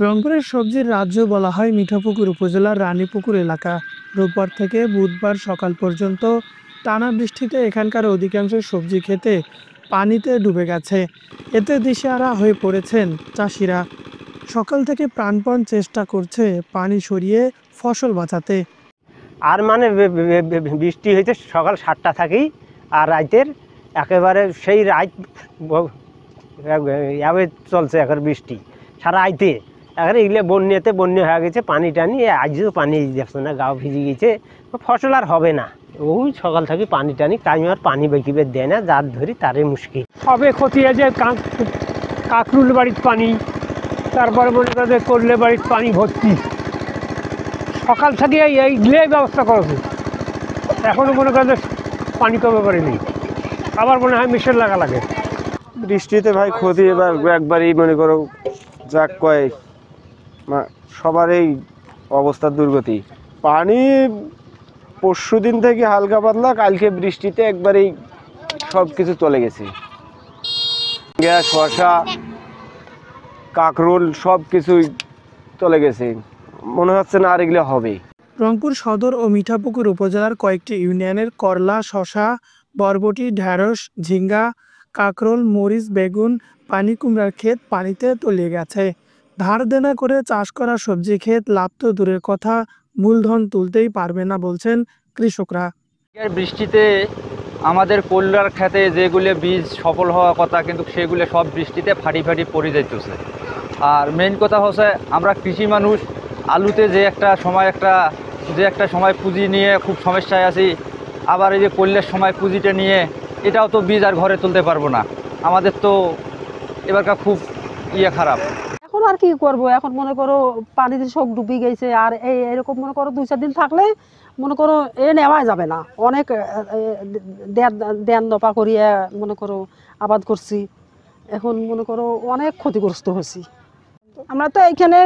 রংপুরের সবজির রাজ্য বলা হয় মিঠাপুকুর উপজেলার রানীপুকুর এলাকা। রোববার থেকে বুধবার সকাল পর্যন্ত টানা বৃষ্টিতে এখানকার অধিকাংশ সবজি খেতে পানিতে ডুবে গেছে। এতে দিশেহারা হয়ে পড়েছেন চাষিরা। সকাল থেকে প্রাণপণ চেষ্টা করছে পানি সরিয়ে ফসল বাঁচাতে। আর মানে বৃষ্টি হয়েছে সকাল 7টা থেকেই, আর রাতের একেবারে সেই রাত এভাবে চলছে এখন বৃষ্টি সারা রাইতে। এখন এগুলো বন্যা হয়ে গেছে, পানি টানি আজও পানি দেখছে না, গাও ভিজে গেছে, ফসল আর হবে না। ওই সকাল থেকে পানি টানি টাইম আর পানি বেঁকিবে দেয় না, যার ধরি তারে মুশকিল। সবে ক্ষতি আছে, কাকরুল বাড়ির পানি, তারপরে মনে করে করলে বাড়ির পানি ভর্তি। সকাল থেকে এইগুলোই ব্যবস্থা করেছে, এখনও মনে করে পানি কমে পারেনি, আবার মনে হয় মেশিন লাগা লাগে। বৃষ্টিতে ভাই ক্ষতি এবার একবারই মনে করো যাক কয় সবারই অবস্থার দুর্গতি। পানি পরশু দিন থেকে হালকা পাতলা, কালকে বৃষ্টিতে একবারেই সব কিছু চলে গেছে। গ্যাস, শসা, কাকরোল সব কিছুই চলে গেছে, মনে হচ্ছে না আর এগুলো হবে। রংপুর সদর ও মিঠাপুকুর উপজেলার কয়েকটি ইউনিয়নের করলা, শসা, বরবটি, ঢেঁড়স, ঝিঙ্গা, কাঁকরোল, মরিচ, বেগুন, পানি কুমড়ার ক্ষেত পানিতে তলিয়ে গেছে। ধার দেনা করে চাষ করা সবজি ক্ষেত লাভ তো দূরের কথা, মূলধন তুলতেই পারবে না বলছেন কৃষকরা। বৃষ্টিতে আমাদের কল্যার খেতে যেগুলো বীজ সফল হওয়ার কথা, কিন্তু সেগুলো সব বৃষ্টিতে ফাটি ফাটি পড়ে যাইতেছে। আর মেইন কথা হচ্ছে আমরা কৃষি মানুষ, আলুতে যে একটা সময় পুঁজি নিয়ে খুব সমস্যায় আছি, আবার এই যে কল্যার সময় পুঁজিটা নিয়ে এটাও তো বীজ আর ঘরে তুলতে পারবো না। আমাদের তো এবারকার খুব খারাপ। এখন আর কি করব, এখন মনে করো পানিতে সব ডুবে গেছে। আর এরকম মনে করো 2-4 দিন থাকলে মনে করো নেওয়া যাবে না। অনেক দেন দপা করিয়া মনে করো আবাদ করছি, এখন মনে করো অনেক ক্ষতিগ্রস্ত হয়েছি। আমরা তো এইখানে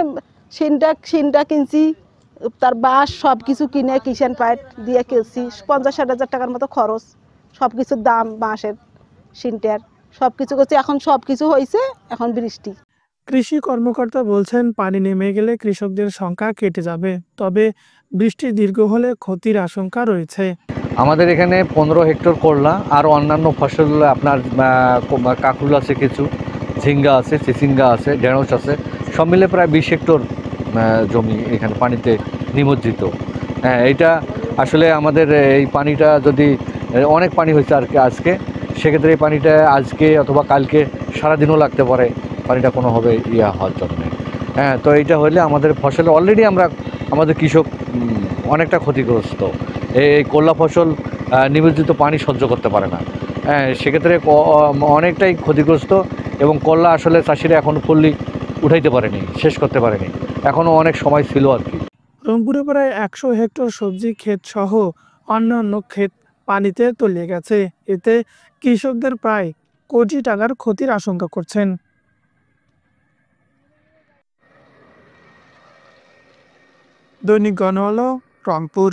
সিনটা কিনছি, তার বাঁশ সব কিছু কিনে কিষান পাইট দিয়ে কিনছি, 50-60 হাজার টাকার মতো খরচ, সব কিছুর দাম, বাঁশের সিনটার সব কিছু করছি। এখন সব কিছু হয়েছে, এখন বৃষ্টি। কৃষি কর্মকর্তা বলছেন পানি নেমে গেলে কৃষকদের সংখ্যা কেটে যাবে, তবে বৃষ্টি দীর্ঘ হলে ক্ষতির আশঙ্কা রয়েছে। আমাদের এখানে 15 হেক্টর করলা আর অন্যান্য ফসল, আপনার কাঁকরোল আছে, কিছু ঝিঙ্গা আছে, চিচিঙ্গা আছে, ঢেঁড়স আছে, সব মিলে প্রায় 20 হেক্টর জমি এখানে পানিতে নিমজ্জিত। হ্যাঁ, এটা আসলে আমাদের এই পানিটা যদি অনেক পানি হয়েছে আর কি আজকে, সেক্ষেত্রে এই পানিটা আজকে অথবা কালকে সারাদিনও লাগতে পারে পানিটা কোনোভাবে হওয়ার জন্য। হ্যাঁ, তো এইটা হলে আমাদের ফসলে অলরেডি আমাদের কৃষক অনেকটা ক্ষতিগ্রস্ত। এই করলা ফসল নিমজ্জিত পানি সহ্য করতে পারে না। হ্যাঁ, সেক্ষেত্রে অনেকটাই ক্ষতিগ্রস্ত, এবং করলা আসলে চাষিরা এখন ফুললি উঠাইতে পারেনি, শেষ করতে পারেনি, এখনও অনেক সময় ছিল আর কি। রংপুরে প্রায় 100 হেক্টর সবজি ক্ষেত সহ অন্যান্য ক্ষেত পানিতে তলিয়ে গেছে। এতে কৃষকদের প্রায় কোটি টাকার ক্ষতির আশঙ্কা করছেন। দৈনিক গণআলো, রংপুর।